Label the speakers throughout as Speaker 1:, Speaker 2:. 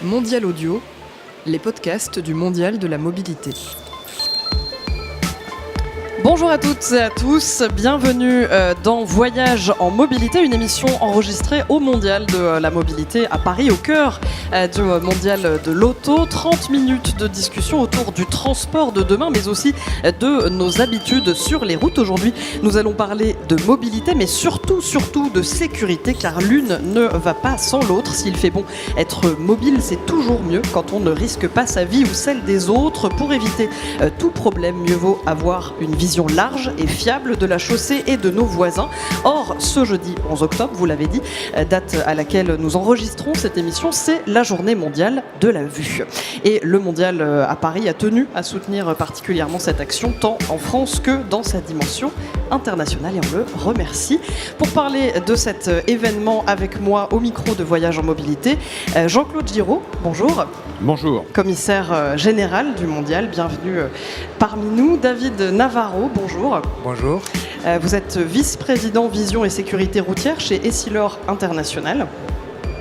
Speaker 1: Mondial Audio, les podcasts du Mondial de la mobilité. Bonjour à toutes et à tous, bienvenue dans Voyage en mobilité, une émission enregistrée au Mondial de la mobilité à Paris, au cœur du Mondial de l'auto. 30 minutes de discussion autour du transport de demain, mais aussi de nos habitudes sur les routes. Aujourd'hui, nous allons parler de mobilité, mais surtout de sécurité, car l'une ne va pas sans l'autre. S'il fait bon être mobile, c'est toujours mieux quand on ne risque pas sa vie ou celle des autres. Pour éviter tout problème, mieux vaut avoir une vision large et fiable de la chaussée et de nos voisins. Or, ce jeudi 11 octobre, vous l'avez dit, date à laquelle nous enregistrons cette émission, c'est la journée mondiale de la vue. Et le Mondial à Paris a tenu à soutenir particulièrement cette action, tant en France que dans sa dimension internationale, et on le remercie. Pour parler de cet événement avec moi au micro de Voyage en mobilité, Jean-Claude Giraud, bonjour.
Speaker 2: Bonjour.
Speaker 1: Commissaire général du Mondial, bienvenue parmi nous. David Navarro, bonjour.
Speaker 3: Bonjour.
Speaker 1: Vous êtes vice-président vision et sécurité routière chez Essilor International.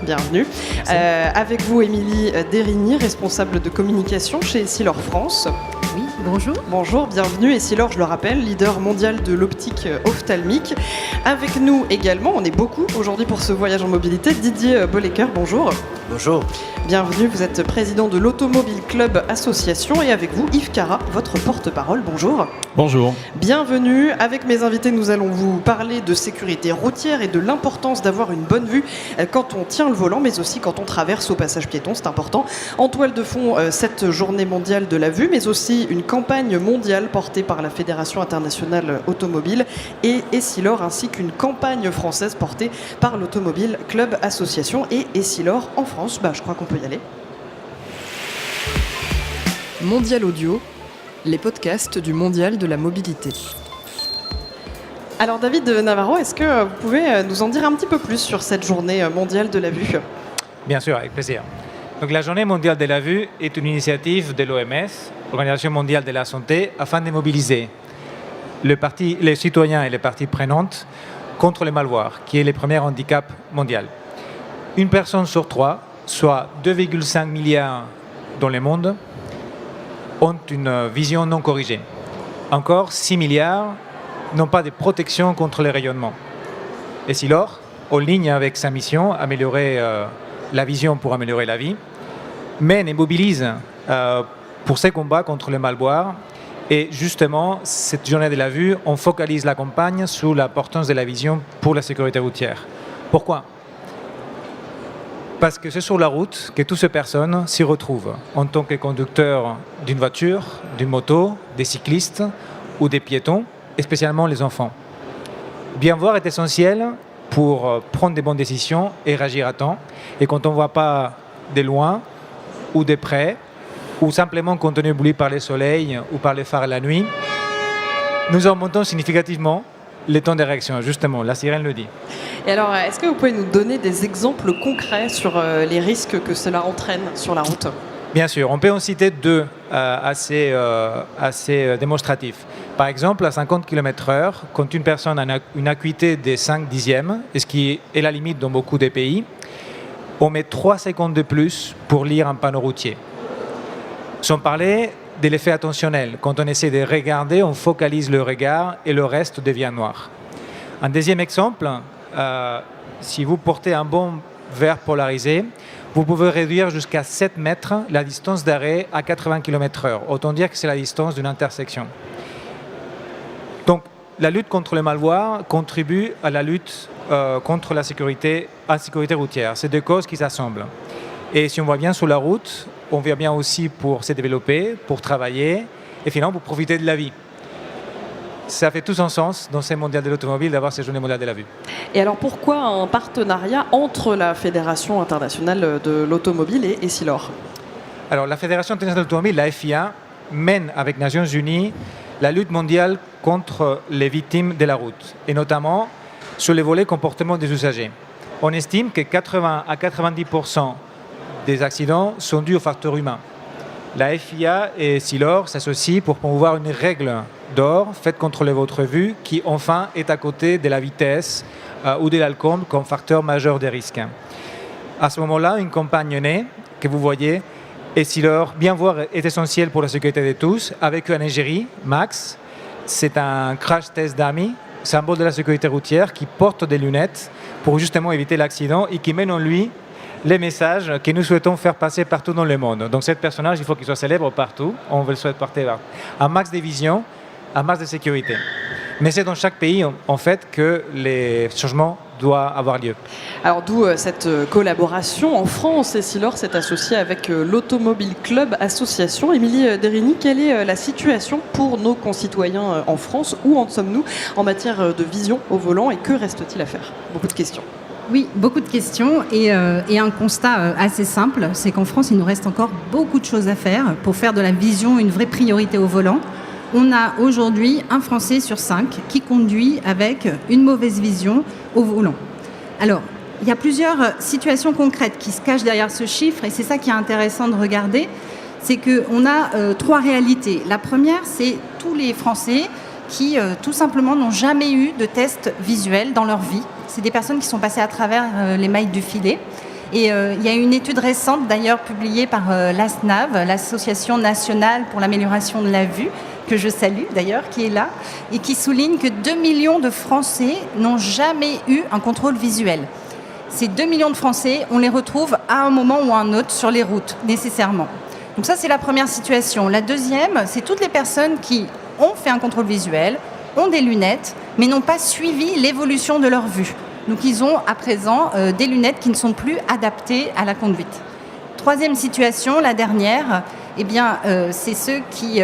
Speaker 1: Bienvenue. Avec vous, Émilie Derigny, responsable de communication chez Essilor France.
Speaker 4: Oui, bonjour.
Speaker 1: Bonjour, bienvenue. Essilor, je le rappelle, leader mondial de l'optique ophtalmique. Avec nous également, on est beaucoup aujourd'hui pour ce voyage en mobilité, Didier Bollecker, bonjour.
Speaker 3: Bonjour.
Speaker 1: Bienvenue, vous êtes président de l'Automobile Club Association, et avec vous, Yves Cara, votre porte-parole, bonjour.
Speaker 2: Bonjour.
Speaker 1: Bienvenue. Avec mes invités, nous allons vous parler de sécurité routière et de l'importance d'avoir une bonne vue quand on tient le volant, mais aussi quand on traverse au passage piéton, c'est important. En toile de fond, cette journée mondiale de la vue, mais aussi une campagne mondiale portée par la Fédération internationale automobile et Essilor, ainsi qu'une campagne française portée par l'Automobile Club Association et Essilor en France. Je crois qu'on peut y aller. Mondial Audio, les podcasts du Mondial de la mobilité. Alors David Navarro, est-ce que vous pouvez nous en dire un petit peu plus sur cette journée mondiale de la vue ?
Speaker 3: Bien sûr, avec plaisir. Donc, la journée mondiale de la vue est une initiative de l'OMS, Organisation mondiale de la santé, afin de mobiliser les citoyens et les parties prenantes contre le mal-voir, qui est le premier handicap mondial. Une personne sur trois, soit 2,5 milliards dans le monde, ont une vision non corrigée. Encore 6 milliards n'ont pas de protection contre les rayonnements. Essilor, en ligne avec sa mission, améliorer la vision pour améliorer la vie, mène et mobilise pour ses combats contre le mal-voir. Et justement, cette journée de la vue, on focalise la campagne sur l'importance de la vision pour la sécurité routière. Pourquoi ? Parce que c'est sur la route que toutes ces personnes s'y retrouvent en tant que conducteurs d'une voiture, d'une moto, des cyclistes ou des piétons, et spécialement les enfants. Bien voir est essentiel pour prendre des bonnes décisions et réagir à temps. Et quand on ne voit pas de loin ou de près, ou simplement quand on est ébloui par le soleil ou par les phares la nuit, nous augmentons significativement les temps de réaction. Justement, la sirène le dit.
Speaker 1: Et alors, est-ce que vous pouvez nous donner des exemples concrets sur les risques que cela entraîne sur la route ?
Speaker 3: Bien sûr, on peut en citer deux assez démonstratifs. Par exemple, à 50 km/h, quand une personne a une acuité de 5 dixièmes, et ce qui est la limite dans beaucoup de pays, on met 3 secondes de plus pour lire un panneau routier. Sans parler de l'effet attentionnel. Quand on essaie de regarder, on focalise le regard et le reste devient noir. Un deuxième exemple, si vous portez un bon verre polarisé, vous pouvez réduire jusqu'à 7 mètres la distance d'arrêt à 80 km/h. Autant dire que c'est la distance d'une intersection. Donc, la lutte contre le mal-voir contribue à la lutte contre la sécurité routière. C'est deux causes qui s'assemblent. Et si on voit bien sur la route, on vient bien aussi pour se développer, pour travailler et finalement pour profiter de la vie. Ça fait tout son sens dans ces mondiales de l'automobile d'avoir ces journées mondiales de la vue.
Speaker 1: Et alors pourquoi un partenariat entre la Fédération internationale de l'automobile et Essilor ?
Speaker 3: Alors la Fédération internationale de l'automobile, la FIA, mène avec les Nations Unies la lutte mondiale contre les victimes de la route et notamment sur les volets comportement des usagers. On estime que 80 à 90% des accidents sont dus aux facteurs humains. La FIA et Essilor s'associent pour promouvoir une règle d'or faite contrôler votre vue qui enfin est à côté de la vitesse ou de l'alcool comme facteur majeur de risque. À ce moment-là, une campagne est née que vous voyez, Essilor, bien voir est essentiel pour la sécurité de tous. Avec un égérie, Max, c'est un crash test dummy, symbole de la sécurité routière, qui porte des lunettes pour justement éviter l'accident et qui mène en lui les messages que nous souhaitons faire passer partout dans le monde. Donc, ce personnage, il faut qu'il soit célèbre partout. On veut le souhaiter partout. Un max de vision, un max de sécurité. Mais c'est dans chaque pays, en fait, que les changements doivent avoir lieu.
Speaker 1: Alors, d'où cette collaboration. En France, Essilor s'est associé avec l'Automobile Club Association. Émilie Derini, quelle est la situation pour nos concitoyens en France? Où en sommes-nous en matière de vision au volant et que reste-t-il à faire? Beaucoup de questions.
Speaker 2: Oui, beaucoup de questions et un constat assez simple, c'est qu'en France, il nous reste encore beaucoup de choses à faire pour faire de la vision une vraie priorité au volant. On a aujourd'hui un Français sur 5 qui conduit avec une mauvaise vision au volant. Alors, il y a plusieurs situations concrètes qui se cachent derrière ce chiffre et c'est ça qui est intéressant de regarder, c'est qu'on a 3 réalités. La première, c'est tous les Français qui tout simplement n'ont jamais eu de test visuel dans leur vie. C'est des personnes qui sont passées à travers les mailles du filet. Et il y a une étude récente d'ailleurs publiée par l'ASNAV, l'Association nationale pour l'amélioration de la vue, que je salue d'ailleurs, qui est là, et qui souligne que 2 millions de Français n'ont jamais eu un contrôle visuel. Ces 2 millions de Français, on les retrouve à un moment ou à un autre sur les routes, nécessairement. Donc ça, c'est la première situation. La deuxième, c'est toutes les personnes qui ont fait un contrôle visuel, ont des lunettes, mais n'ont pas suivi l'évolution de leur vue. Donc ils ont à présent des lunettes qui ne sont plus adaptées à la conduite. Troisième situation, la dernière, eh bien, c'est ceux qui,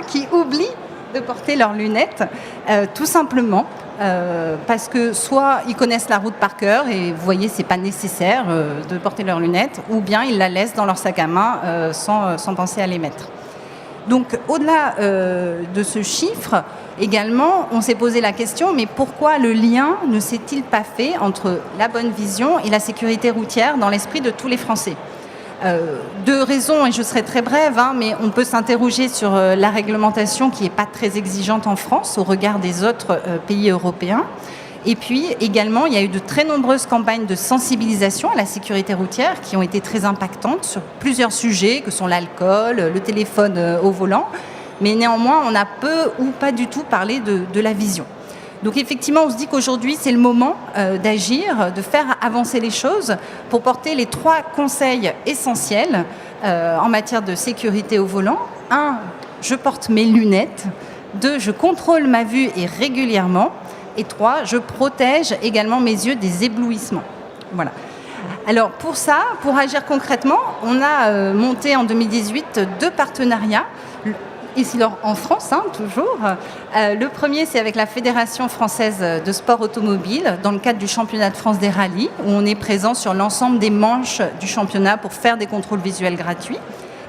Speaker 2: qui oublient de porter leurs lunettes, tout simplement, parce que soit ils connaissent la route par cœur et vous voyez, c'est pas nécessaire de porter leurs lunettes, ou bien ils la laissent dans leur sac à main sans penser à les mettre. Donc, au-delà de ce chiffre, également, on s'est posé la question, mais pourquoi le lien ne s'est-il pas fait entre la bonne vision et la sécurité routière dans l'esprit de tous les Français? 2 raisons, et je serai très brève, mais on peut s'interroger sur la réglementation qui n'est pas très exigeante en France au regard des autres pays européens. Et puis également, il y a eu de très nombreuses campagnes de sensibilisation à la sécurité routière qui ont été très impactantes sur plusieurs sujets, que sont l'alcool, le téléphone au volant. Mais néanmoins, on a peu ou pas du tout parlé de la vision. Donc effectivement, on se dit qu'aujourd'hui, c'est le moment d'agir, de faire avancer les choses pour porter les 3 conseils essentiels en matière de sécurité au volant. 1, je porte mes lunettes. 2, je contrôle ma vue et régulièrement. Et 3, je protège également mes yeux des éblouissements. Voilà. Alors pour ça, pour agir concrètement, on a monté en 2018 2 partenariats. Essilor en France, toujours. Le premier, c'est avec la Fédération française de sport automobile, dans le cadre du championnat de France des rallyes, où on est présent sur l'ensemble des manches du championnat pour faire des contrôles visuels gratuits.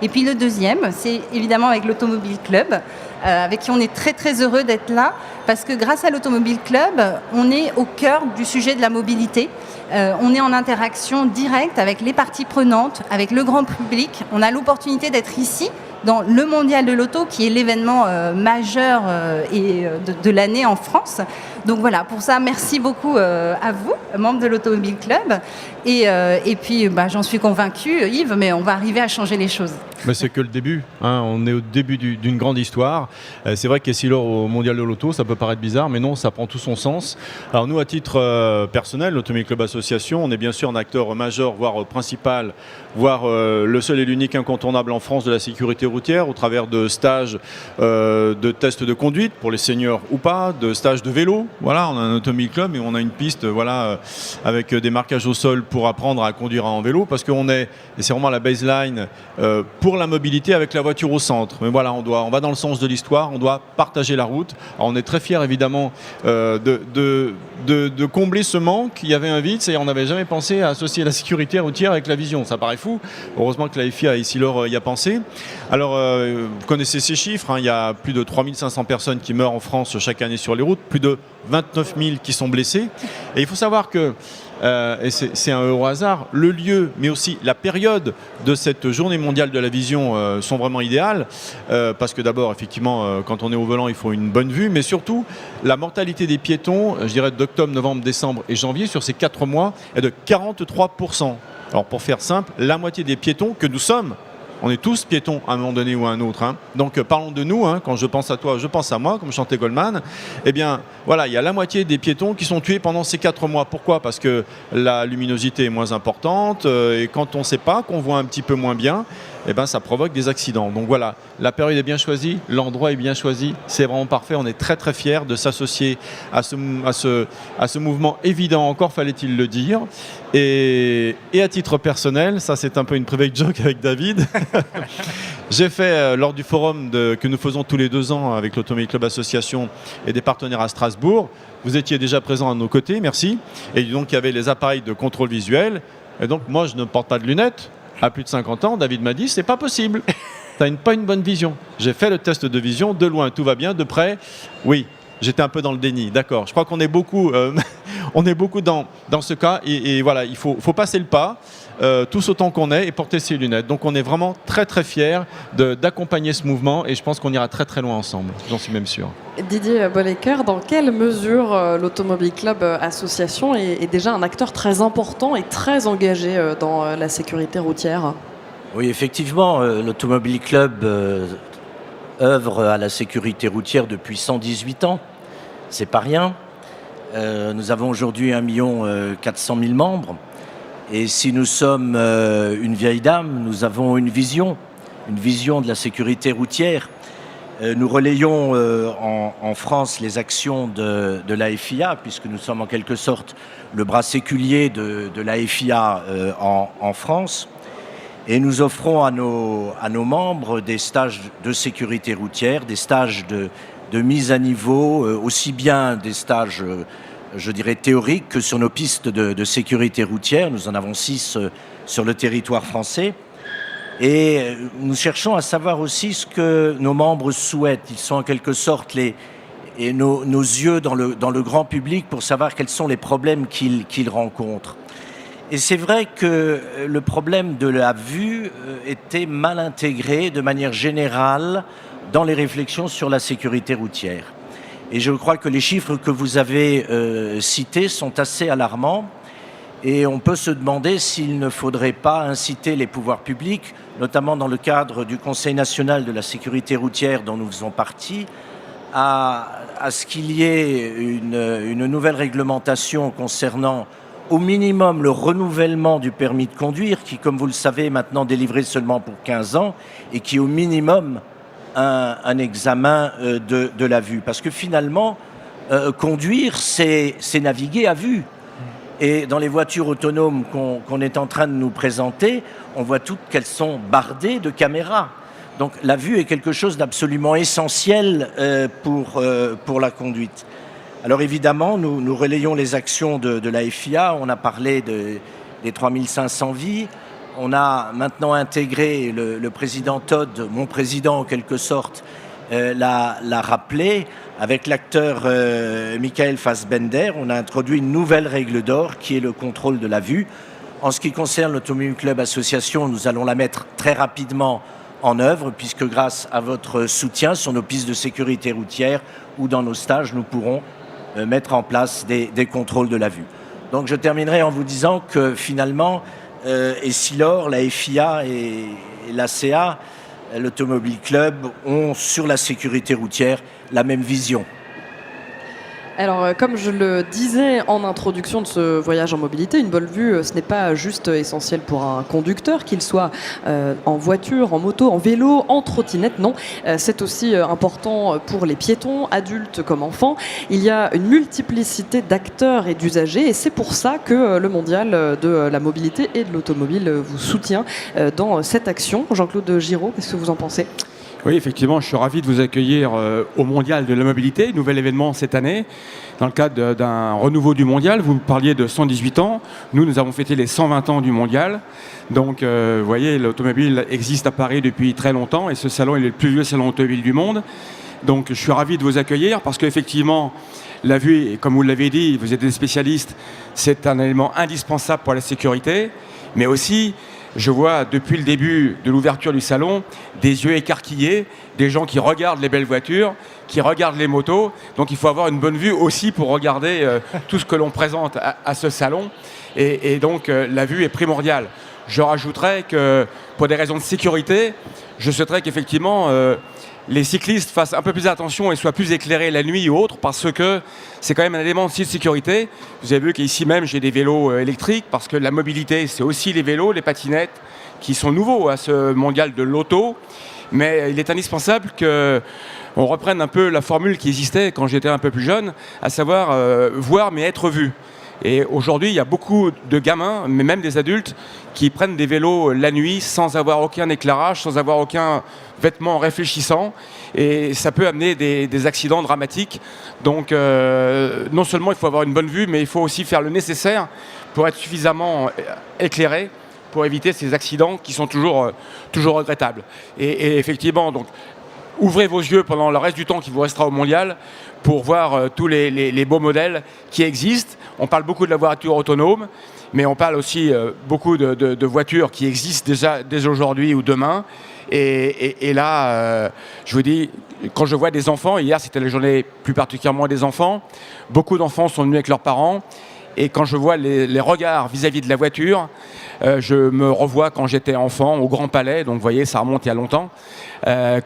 Speaker 2: Et puis le deuxième, c'est évidemment avec l'Automobile Club, avec qui on est très très heureux d'être là, parce que grâce à l'Automobile Club, on est au cœur du sujet de la mobilité. On est en interaction directe avec les parties prenantes, avec le grand public. On a l'opportunité d'être ici, dans le Mondial de l'Auto, qui est l'événement majeur de l'année en France. Donc voilà, pour ça, merci beaucoup à vous, membres de l'Automobile Club. Et puis, j'en suis convaincue, Yves, mais on va arriver à changer les choses.
Speaker 4: Mais c'est que le début, on est au début d'une grande histoire. C'est vrai qu'Essilor au Mondial de l'Auto, ça peut paraître bizarre, mais non, ça prend tout son sens. Alors nous, à titre personnel, l'Automobile Club Association, on est bien sûr un acteur majeur, voire principal, voire le seul et l'unique incontournable en France de la sécurité routière, au travers de stages de tests de conduite, pour les seniors ou pas, de stages de vélo. Voilà, on a un Automobile Club et on a une piste avec des marquages au sol pour apprendre à conduire en vélo, parce qu'on est, et c'est vraiment la baseline, pour la mobilité avec la voiture au centre. Mais voilà, on va dans le sens de l'histoire, on doit partager la route. Alors on est très fiers évidemment de combler ce manque. Il y avait un vide, c'est-à-dire on n'avait jamais pensé à associer la sécurité routière avec la vision. Ça paraît fou. Heureusement que la FIA ici y a pensé. Alors vous connaissez ces chiffres, il y a plus de 3500 personnes qui meurent en France chaque année sur les routes, plus de 29 000 qui sont blessés. Et il faut savoir que et c'est un heureux hasard, le lieu, mais aussi la période de cette journée mondiale de la vision sont vraiment idéales, parce que d'abord, effectivement, quand on est au volant, il faut une bonne vue, mais surtout, la mortalité des piétons, je dirais d'octobre, novembre, décembre et janvier, sur ces 4 mois, est de 43%. Alors pour faire simple, la moitié des piétons que nous sommes, on est tous piétons à un moment donné ou à un autre. Hein. Donc parlons de nous, hein. Quand je pense à toi, je pense à moi, comme chantait Goldman. Eh bien, voilà, il y a la moitié des piétons qui sont tués pendant ces 4 mois. Pourquoi ? Parce que la luminosité est moins importante et quand on ne sait pas, qu'on voit un petit peu moins bien, eh ben, ça provoque des accidents. Donc voilà, la période est bien choisie, l'endroit est bien choisi, c'est vraiment parfait. On est très très fiers de s'associer à ce mouvement évident, encore fallait-il le dire. Et à titre personnel, ça c'est un peu une private joke avec David, j'ai fait lors du forum que nous faisons tous les 2 ans avec l'Automobile Club Association et des partenaires à Strasbourg, vous étiez déjà présents à nos côtés, merci. Et donc il y avait les appareils de contrôle visuel, et donc moi je ne porte pas de lunettes. À plus de 50 ans, David m'a dit, c'est pas possible. T'as pas une bonne vision. J'ai fait le test de vision, de loin, tout va bien, de près, oui. J'étais un peu dans le déni, d'accord. Je crois qu'on est beaucoup, dans ce cas. Et voilà, il faut passer le pas, tous autant qu'on est, et porter ses lunettes. Donc on est vraiment très très fiers d'accompagner ce mouvement, et je pense qu'on ira très très loin ensemble. J'en suis même sûr.
Speaker 1: Didier Bollecker, dans quelle mesure l'Automobile Club Association est déjà un acteur très important et très engagé dans la sécurité routière ?
Speaker 5: Oui, effectivement, l'Automobile Club œuvre à la sécurité routière depuis 118 ans. C'est pas rien. Nous avons aujourd'hui 1 400 000 membres. Et si nous sommes une vieille dame, nous avons une vision de la sécurité routière. Nous relayons en France les actions de la FIA, puisque nous sommes en quelque sorte le bras séculier de la FIA en France. Et nous offrons à nos membres des stages de sécurité routière, des stages de mise à niveau, aussi bien des stages, je dirais, théoriques que sur nos pistes de sécurité routière. Nous en avons 6 sur le territoire français. Et nous cherchons à savoir aussi ce que nos membres souhaitent. Ils sont en quelque sorte nos yeux dans le grand public pour savoir quels sont les problèmes qu'ils rencontrent. Et c'est vrai que le problème de la vue était mal intégré de manière générale dans les réflexions sur la sécurité routière. Et je crois que les chiffres que vous avez cités sont assez alarmants. Et on peut se demander s'il ne faudrait pas inciter les pouvoirs publics, notamment dans le cadre du Conseil national de la sécurité routière dont nous faisons partie, à ce qu'il y ait une nouvelle réglementation concernant au minimum le renouvellement du permis de conduire, qui, comme vous le savez, est maintenant délivré seulement pour 15 ans, et qui au minimum un examen de la vue. Parce que finalement, conduire, c'est naviguer à vue. Et dans les voitures autonomes qu'on est en train de nous présenter, on voit toutes qu'elles sont bardées de caméras. Donc la vue est quelque chose d'absolument essentiel pour la conduite. Alors évidemment, nous relayons les actions de la FIA. On a parlé des 3500 vies. On a maintenant intégré le président Todd, mon président en quelque sorte, l'a rappelé. Avec l'acteur Michael Fassbender, on a introduit une nouvelle règle d'or qui est le contrôle de la vue. En ce qui concerne l'Automobile Club Association, nous allons la mettre très rapidement en œuvre, puisque grâce à votre soutien sur nos pistes de sécurité routière ou dans nos stages, nous pourrons mettre en place des contrôles de la vue. Donc je terminerai en vous disant que finalement, Essilor, la FIA et l'ACA, l'Automobile Club, ont sur la sécurité routière la même vision.
Speaker 1: Alors, comme je le disais en introduction de ce voyage en mobilité, une bonne vue, ce n'est pas juste essentiel pour un conducteur, qu'il soit en voiture, en moto, en vélo, en trottinette, non. C'est aussi important pour les piétons, adultes comme enfants. Il y a une multiplicité d'acteurs et d'usagers, et c'est pour ça que le Mondial de la mobilité et de l'automobile vous soutient dans cette action. Jean-Claude Giraud, qu'est-ce que vous en pensez ?
Speaker 6: Oui, effectivement, je suis ravi de vous accueillir au Mondial de la mobilité, nouvel événement cette année, dans le cadre d'un renouveau du Mondial. Vous parliez de 118 ans, nous avons fêté les 120 ans du Mondial. Donc, vous voyez, l'automobile existe à Paris depuis très longtemps, et ce salon est le plus vieux salon automobile du monde. Donc, je suis ravi de vous accueillir, parce qu'effectivement, la vue, comme vous l'avez dit, vous êtes des spécialistes, c'est un élément indispensable pour la sécurité, mais aussi je vois depuis le début de l'ouverture du salon des yeux écarquillés, des gens qui regardent les belles voitures, qui regardent les motos. Donc il faut avoir une bonne vue aussi pour regarder tout ce que l'on présente à ce salon. Et donc la vue est primordiale. Je rajouterais que pour des raisons de sécurité, je souhaiterais qu'effectivement les cyclistes fassent un peu plus attention et soient plus éclairés la nuit ou autre, parce que c'est quand même un élément aussi de sécurité. Vous avez vu qu'ici même j'ai des vélos électriques, parce que la mobilité c'est aussi les vélos, les patinettes qui sont nouveaux à ce mondial de l'auto. Mais il est indispensable qu'on reprenne un peu la formule qui existait quand j'étais un peu plus jeune, à savoir voir mais être vu. Et aujourd'hui, il y a beaucoup de gamins, mais même des adultes, qui prennent des vélos la nuit sans avoir aucun éclairage, sans avoir aucun vêtement réfléchissant. Et ça peut amener des accidents dramatiques. Donc, non seulement il faut avoir une bonne vue, mais il faut aussi faire le nécessaire pour être suffisamment éclairé pour éviter ces accidents qui sont toujours regrettables. Et effectivement, donc, ouvrez vos yeux pendant le reste du temps qui vous restera au mondial pour voir tous les beaux modèles qui existent. On parle beaucoup de la voiture autonome, mais on parle aussi beaucoup de voitures qui existent déjà dès aujourd'hui ou demain. Et là, je vous dis, quand je vois des enfants, hier c'était la journée plus particulièrement des enfants, beaucoup d'enfants sont venus avec leurs parents. Et quand je vois les regards vis-à-vis de la voiture, je me revois quand j'étais enfant au Grand Palais, donc vous voyez, ça remonte il y a longtemps,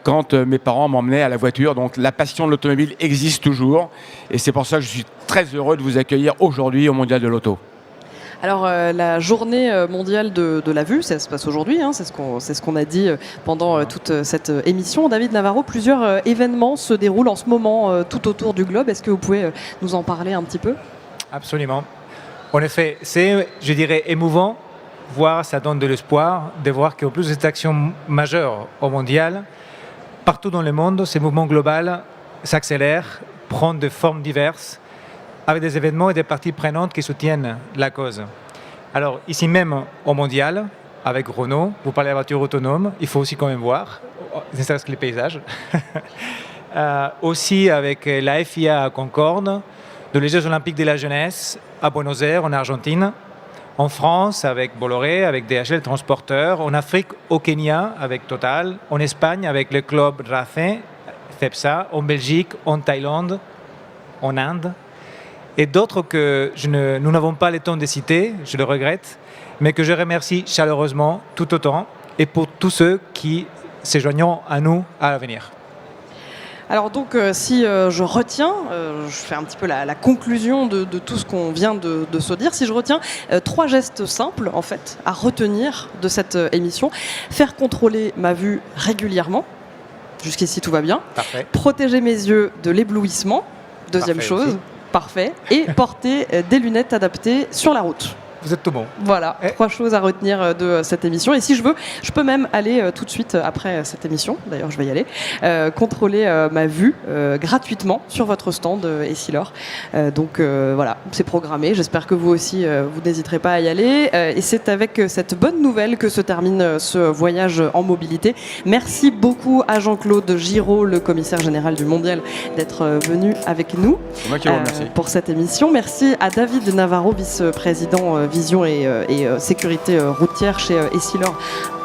Speaker 6: quand mes parents m'emmenaient à la voiture. Donc la passion de l'automobile existe toujours, et c'est pour ça que je suis très heureux de vous accueillir aujourd'hui au Mondial de l'Auto.
Speaker 1: Alors la journée mondiale de la vue, ça se passe aujourd'hui, hein, c'est ce qu'on a dit pendant toute cette émission. David Navarro, plusieurs événements se déroulent en ce moment tout autour du globe. Est-ce que vous pouvez nous en parler un petit peu ?
Speaker 3: Absolument. En effet, c'est, je dirais, émouvant, voire ça donne de l'espoir de voir qu'en plus de cette action majeure au mondial, partout dans le monde, ces mouvements globaux s'accélèrent, prennent des formes diverses, avec des événements et des parties prenantes qui soutiennent la cause. Alors, ici même au mondial, avec Renault, vous parlez de la voiture autonome, il faut aussi quand même voir, ne serait-ce que les paysages. Aussi avec la FIA à Concorde, de les Jeux Olympiques de la Jeunesse à Buenos Aires, en Argentine, en France avec Bolloré, avec DHL Transporteur, en Afrique au Kenya avec Total, en Espagne avec le club Racing, FEPSA, en Belgique, en Thaïlande, en Inde, et d'autres que nous n'avons pas le temps de citer, je le regrette, mais que je remercie chaleureusement tout autant, et pour tous ceux qui se joignent à nous à l'avenir.
Speaker 1: Alors donc, si je retiens, je fais un petit peu la conclusion de tout ce qu'on vient de se dire, si je retiens 3 gestes simples, en fait, à retenir de cette émission. Faire contrôler ma vue régulièrement, jusqu'ici tout va bien.
Speaker 3: Parfait.
Speaker 1: Protéger mes yeux de l'éblouissement, deuxième
Speaker 3: Parfait
Speaker 1: chose,
Speaker 3: aussi.
Speaker 1: Parfait. Et porter des lunettes adaptées sur la route.
Speaker 3: Vous êtes tout bon.
Speaker 1: Voilà, 3 choses à retenir de cette émission. Et si je veux, je peux même aller tout de suite après cette émission, d'ailleurs je vais y aller, contrôler ma vue gratuitement sur votre stand Essilor. Donc voilà, c'est programmé. J'espère que vous aussi, vous n'hésiterez pas à y aller. Et c'est avec cette bonne nouvelle que se termine ce voyage en mobilité. Merci beaucoup à Jean-Claude Giraud, le commissaire général du Mondial, d'être venu avec nous
Speaker 6: C'est moi qui vous remercie.
Speaker 1: pour cette émission. Merci à David Navarro, vice-président Vision et sécurité routière chez Essilor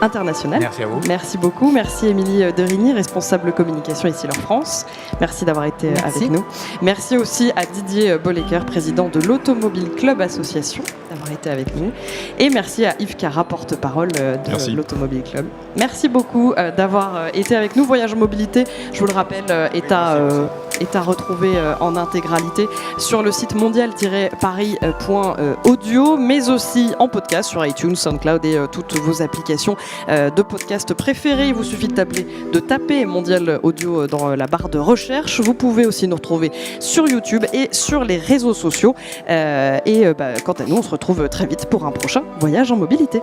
Speaker 1: International.
Speaker 3: Merci à vous.
Speaker 1: Merci beaucoup. Merci Émilie Derigny, responsable communication Essilor France. Merci d'avoir été avec nous. Merci aussi à Didier Bollecker, président de l'Automobile Club Association, d'avoir été avec nous. Et merci à Yves Cara, porte-parole de l'Automobile Club. Merci beaucoup d'avoir été avec nous. Voyage Mobilité, je vous le rappelle, est à retrouver en intégralité sur le site mondial-paris.audio, mais aussi en podcast sur iTunes, SoundCloud et toutes vos applications de podcast préférées. Il vous suffit de taper Mondial Audio dans la barre de recherche. Vous pouvez aussi nous retrouver sur YouTube et sur les réseaux sociaux. Quant à nous, on se retrouve très vite pour un prochain voyage en mobilité.